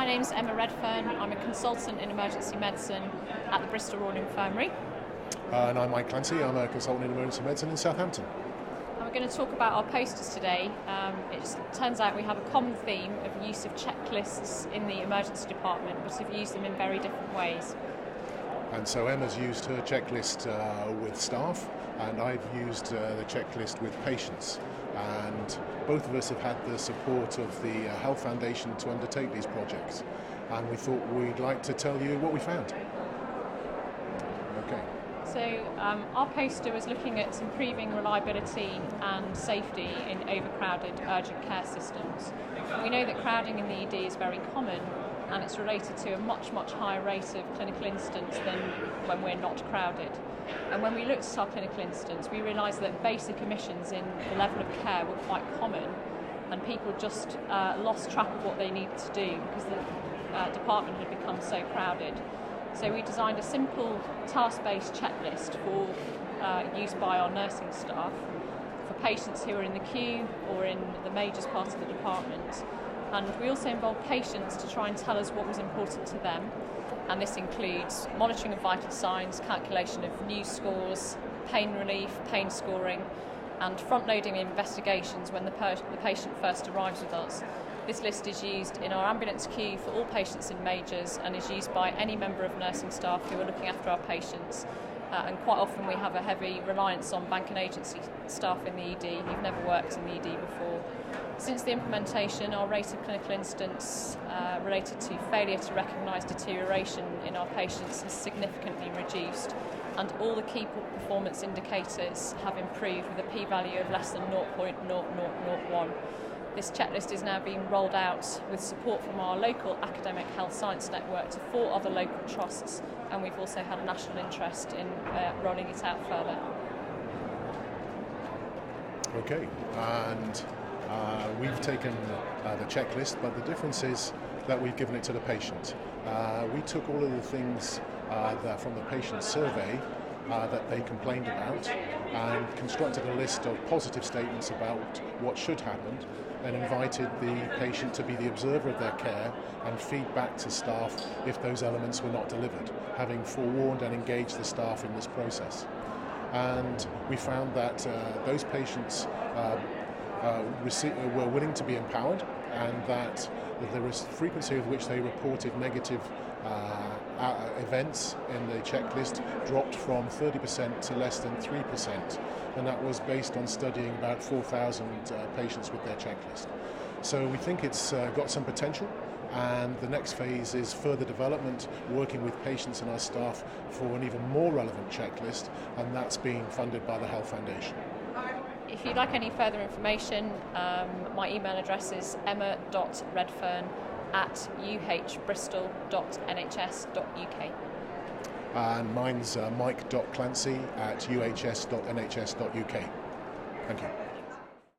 My name's Emma Redfern. I'm a consultant in emergency medicine at the Bristol Royal Infirmary. And I'm Michael Clancy. I'm a consultant in emergency medicine in Southampton. And we're going to talk about our posters today. It just turns out we have a common theme of use of checklists in the emergency department, but have used them in very different ways. And so Emma's used her checklist with staff, and I've used the checklist with patients. And both of us have had the support of the Health Foundation to undertake these projects. And we thought we'd like to tell you what we found. Okay. So our poster was looking at improving reliability and safety in overcrowded urgent care systems. We know that crowding in the ED is very common, and it's related to a much higher rate of clinical incidents than when we're not crowded. And when we looked at our clinical incidents, we realised that basic omissions in the level of care were quite common, and people just lost track of what they needed to do because the department had become so crowded. So we designed a simple task-based checklist for use by our nursing staff for patients who are in the queue or in the majors part of the department. And we also involved patients to try and tell us what was important to them. And this includes monitoring of vital signs, calculation of news scores, pain relief, pain scoring, and front-loading investigations when the patient first arrives with us. This list is used in our ambulance queue for all patients in majors and is used by any member of nursing staff who are looking after our patients. And quite often we have a heavy reliance on bank and agency staff in the ED who've never worked in the ED before. Since the implementation, our rate of clinical incidents related to failure to recognise deterioration in our patients has significantly reduced, and all the key performance indicators have improved with a p-value of less than 0.0001. This checklist is now being rolled out with support from our local academic health science network to 4 other local trusts, and we've also had a national interest in rolling it out further. Okay, and we've taken the checklist, but the difference is that we've given it to the patient. We took all of the things that from the patient survey that they complained about and constructed a list of positive statements about what should happen and invited the patient to be the observer of their care and feed back to staff if those elements were not delivered, having forewarned and engaged the staff in this process. And we found that those patients were willing to be empowered, and that the frequency with which they reported negative events in the checklist dropped from 30% to less than 3%, and that was based on studying about 4,000 patients with their checklist. So we think it's got some potential, and the next phase is further development, working with patients and our staff for an even more relevant checklist, and that's being funded by the Health Foundation. If you'd like any further information, my email address is emma.redfern@uhbristol.nhs.uk. And mine's mike.clancy@uhs.nhs.uk. Thank you.